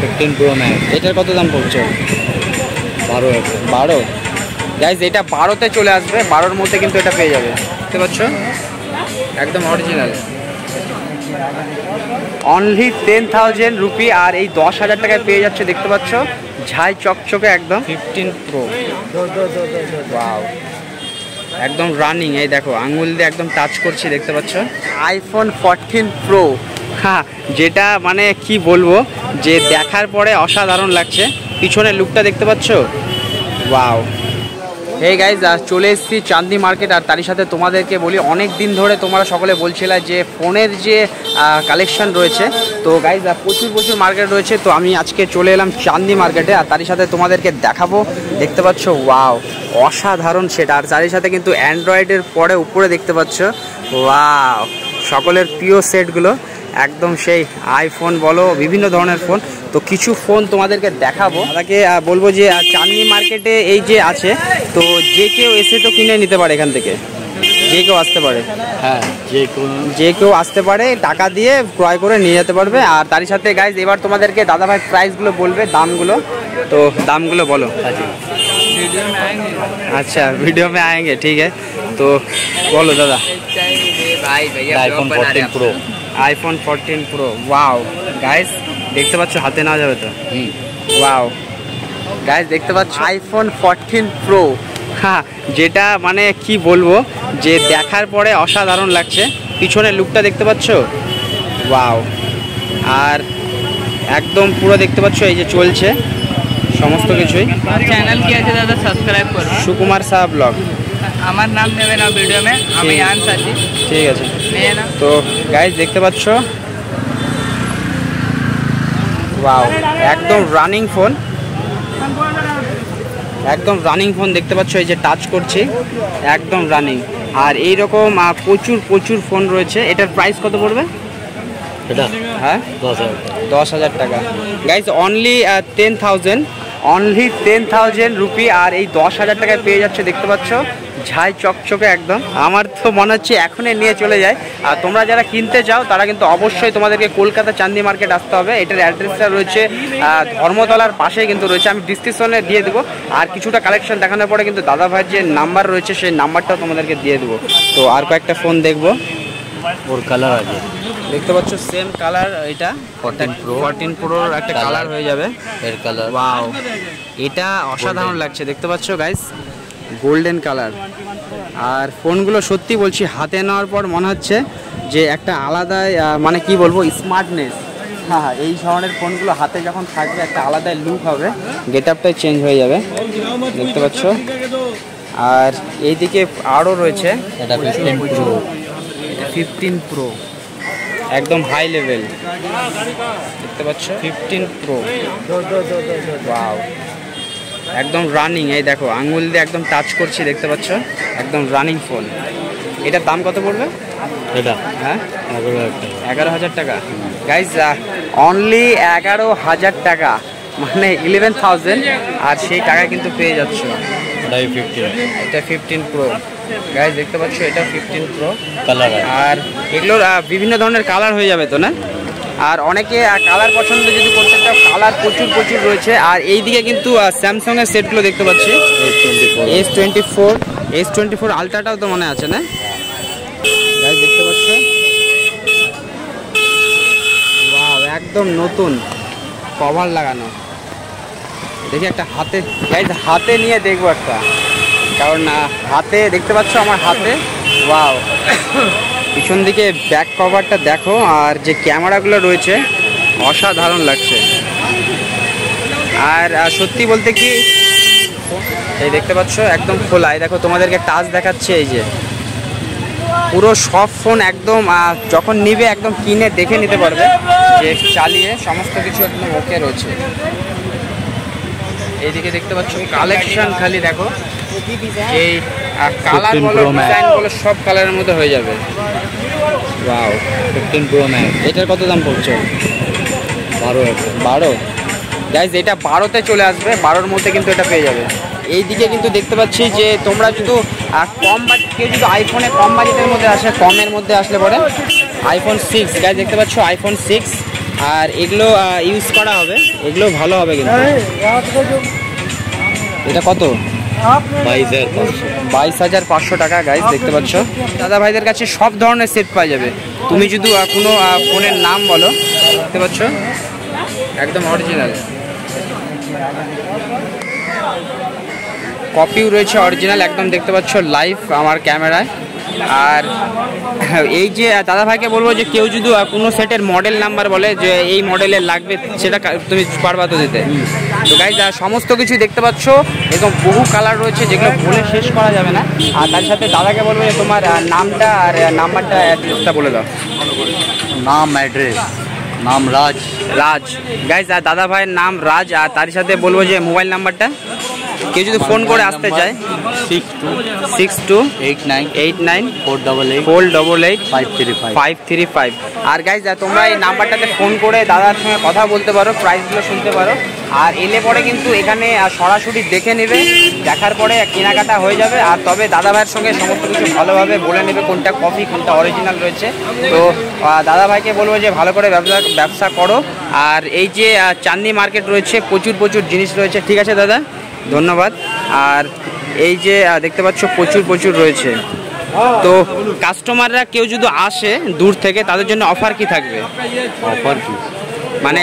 15 Pro Max। এটার কত দাম পড়ছে? 12। গাইজ এটা 12তে চলে আসবে, 12র মধ্যে কিন্তু এটা পেয়ে যাবে। দেখতে পাচ্ছ একদম অরিজিনাল, অনলি 10,000 রুপি। আর এই 10,000 টাকায় পেয়ে যাচ্ছে। দেখতে পাচ্ছ ঝাই চকচকে একদম 15 Pro। ওয়াও, একদম রানিং। এই দেখো আঙুল দিয়ে একদম টাচ করছি, দেখতে পাচ্ছ iPhone 14 Pro। হ্যাঁ, যেটা মানে কি বলবো, যে দেখার পরে অসাধারণ লাগছে। পিছনের লুকটা দেখতে পাচ্ছ, ওয়াও। এই গাইজ চলে এসেছি চাঁদনি মার্কেট। আর তারই সাথে তোমাদেরকে বলি, অনেক দিন ধরে তোমরা সকলে বলছিলে যে ফোনের যে কালেকশন রয়েছে, তো গাইজ প্রচুর মার্কেট রয়েছে। তো আমি আজকে চলে এলাম চাঁদনি মার্কেটে, আর তারই সাথে তোমাদেরকে দেখাবো। দেখতে পাচ্ছ ওয়াও, অসাধারণ সেটা। আর তারই সাথে কিন্তু অ্যান্ড্রয়েডের পরে উপরে দেখতে পাচ্ছ ওয়াও, সকলের প্রিয় সেটগুলো একদম সেই আইফোন বলো, বিভিন্ন ধরনের ফোন। তো কিছু ফোন তোমাদেরকে দেখাবো। তাকে বলবো যে চাঁদনি মার্কেটে এই যে আছে, তো যে কেউ এসে তো কিনে নিতে পারে এখান থেকে, যে কেউ আসতে পারে। হ্যাঁ, যে কেউ আসতে পারে, টাকা দিয়ে ক্রয় করে নিয়ে যেতে পারবে। আর তারই সাথে গাইজ এবার তোমাদেরকে দাদাভাই প্রাইসগুলো বলবে, দামগুলো। তো দামগুলো বলো। अच्छा वीडियो में आएंगे, ठीक है। तो बोलो दादा। iPhone 14 Pro। iPhone 14 Pro, wow guys देखते पाচ্ছ, হাতে না যাবে তো। वाओ गाइस देखते পাচ্ছ iPhone 14 Pro। হ্যাঁ, যেটা মানে কি বলবো, যে দেখার পরে অসাধারণ লাগছে। পিছনের লুকটা দেখতে পাচ্ছ, वाओ। আর একদম পুরো দেখতে পাচ্ছ এই যে চলছে সমস্ত কিছুই। চ্যানেল কি আছে দাদা, সাবস্ক্রাইব করো। সুকুমার শাহ ব্লগ। আমার নাম নেবে না ভিডিও মে, আমি আনস আছি। ঠিক আছে, নিয়ে না। তো গাইস দেখতে পাচ্ছ ওয়াও, একদম রানিং ফোন, একদম রানিং ফোন দেখতে পাচ্ছ। এই যে টাচ করছি, একদম রানিং। আর এইরকম প্রচুর ফোন রয়েছে। এটার প্রাইস কত পড়বে? এটা হ্যাঁ 10,000 টাকা। Guys only 10,000 rupee. আর এই 10,000 টাকায় পেয়ে যাচ্ছে। দেখতে পাচ্ছ ঝাই চকচকে একদম। আমার তো মনে হচ্ছে এখনই নিয়ে চলে যায়। আর তোমরা যারা কিনতে চাও তারা কিন্তু অবশ্যই তোমাদেরকে কলকাতা চাঁদনি মার্কেট আসতে হবে। এটার অ্যাড্রেসটা রয়েছে ধর্মতলার পাশেই কিন্তু রয়েছে, আমি ডিসক্রিপশনে দিয়ে দেবো। আর কিছুটা কালেকশন দেখানোর পরে কিন্তু দাদা ভাইয়ের যে নাম্বার রয়েছে সেই নাম্বারটাও তোমাদেরকে দিয়ে দেবো। তো আর কয়েকটা ফোন দেখবো। ওর কালার আছে, দেখতে পাচ্ছ সেম কালার। এটা 14 Proর একটা কালার হয়ে যাবে এর কালার। ওয়াও, এটা অসাধারণ লাগছে। দেখতে পাচ্ছ গাইস, গোল্ডেন কালার। আর ফোনগুলো সত্যি বলছি, হাতে নেওয়ার পর মনে হচ্ছে যে একটা আলাদাই মানে কি বলবো, স্মার্টনেস। হ্যাঁ, এই ধরনের ফোনগুলো হাতে যখন থাকবে একটা আলাদাই লুক হবে, গেট আপটাই চেঞ্জ হয়ে যাবে। দেখতে পাচ্ছ। আর এইদিকে আরও রয়েছে, এটা 15 Pro। 15 Pro একদম হাই লেভেল। দেখতে পাচ্ছ 15 Pro, ওয়াও, একদম রানিং। এই দেখো আঙুল দিয়ে একদম টাচ করছি, দেখতে পাচ্ছ একদম রানিং ফোন। এটার দাম কত পড়বে? এটা হ্যাঁ 11,000 11,000 টাকা। টাকা। গাইজ অনলি 11,000 টাকা, মানে 11,000। আর সেই টাকায় কিন্তু পেয়ে যাচ্ছ। এটা 15 Pro। গাইজ দেখতে পাচ্ছ এটা 15 Pro কালার। আর এগুলোর বিভিন্ন ধরনের কালার হয়ে যাবে তো না? আর অনেকে কালার পছন্দ যদি করতে চাও, কালার প্রচুর রয়েছে। আর এই দিকে কিন্তু স্যামসাংয়ের সেটগুলো দেখতে পাচ্ছি, S24 আলট্রাটাও তো মনে আছে না? গাইজ দেখতে পাচ্ছ ওয়াও, একদম নতুন কভার লাগানো। দেখি একটা হাতে, গাইজ হাতে নিয়ে দেখবো একটা, কারণ হাতে দেখতে পাচ্ছ আমার হাতে, ওয়াও। পিছন দিকে ব্যাক কভারটা দেখো, আর যে ক্যামেরাগুলো রয়েছে অসাধারণ লাগছে। আর সত্যি বলতে কি, এই দেখতে পাচ্ছ একদম খোলা। এই দেখো তোমাদেরকে টাচ দেখাচ্ছে, এই যে পুরো সব ফোন একদম যখন নিবে একদম কিনে দেখে নিতে পারবে, যে চালিয়ে সমস্ত কিছু একদম ওকে রয়েছে। এইদিকে দেখতে পাচ্ছ কালেকশন, খালি দেখো এই কালার বলো, ডিজাইন বলো, সব কালারের মধ্যে হয়ে যাবে। Wow, 15 Pro Max। এটার কত দাম পড়ছে? 12। গাইজ এটা 12তে চলে আসবে, 12র মধ্যে কিন্তু এটা পেয়ে যাবে। এইদিকে কিন্তু দেখতে পাচ্ছি যে তোমরা যদি কম বাজেট, কেউ যদি আইফোনে কম বাজেটের মধ্যে আসে, কমের মধ্যে আসলে পরে iPhone 6। গাইজ দেখতে পাচ্ছ iPhone 6 আর এগুলো ইউজ করা হবে, এগুলো ভালো হবে কিন্তু। এটা কত? 22,500 টাকা গাইস, দেখতে পাচ্ছ। দাদা ভাইদের কাছে সব ধরনের সেট পাওয়া যাবে। তুমি যদি কোনো ফোনের নাম বলো, দেখতে পাচ্ছ একদম অরিজিনাল কপিও রয়েছে, অরিজিনাল একদম দেখতে পাচ্ছ লাইভ আমার ক্যামেরায়। আর এই যে দাদা ভাইকে বলবো যে কেউ যদি কোনো সেটের মডেল নাম্বার বলে যে এই মডেলের লাগবে, সেটা তুমি পারবা তো দিতে। তো গাইজ সমস্ত কিছু দেখতে পাচ্ছ, একদম বহু কালার রয়েছে যেগুলো বলে শেষ করা যাবে না। আর তার সাথে দাদাকে বলবো যে তোমার নামটা আর নাম্বারটা অ্যাড্রেসটা বলে দাও। নাম অ্যাড্রেস, নাম রাজ। রাজ গাইজ, আর দাদা ভাইয়ের নাম রাজ। আর তার সাথে বলবো যে মোবাইল নাম্বারটা কেউ যদি ফোন করে আসতে চায় 6289489488 আর গাইজ তোমরা এই নাম্বারটাতে ফোন করে দাদার সঙ্গে কথা বলতে পারো, প্রাইসগুলো শুনতে পারো। আর এলে পরে কিন্তু এখানে সরাসরি দেখে নেবে, দেখার পরে কেনাকাটা হয়ে যাবে। আর তবে দাদা ভাইয়ের সঙ্গে সমস্ত কিছু ভালোভাবে বলে নেবে কোনটা কপি কোনটা অরিজিনাল রয়েছে। তো দাদা ভাইকে বলবো যে ভালো করে ব্যবসা করো। আর এই যে চাঁদনি মার্কেট রয়েছে, প্রচুর জিনিস রয়েছে। ঠিক আছে দাদা, ধন্যবাদ। আর এই যে দেখতে পাচ্ছ প্রচুর রয়েছে। তো কাস্টমাররা কেউ যদি আসে দূর থেকে, তাদের জন্য অফার কি থাকবে? অফার কি মানে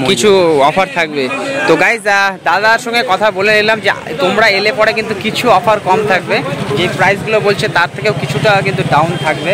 কিছু অফার থাকবে। তো গাইজ দাদার সঙ্গে কথা বলে নিলাম যে তোমরা এলে পরে কিন্তু কিছু অফার কম থাকবে, যে প্রাইসগুলো বলছে তার থেকেও কিছুটা কিন্তু ডাউন থাকবে।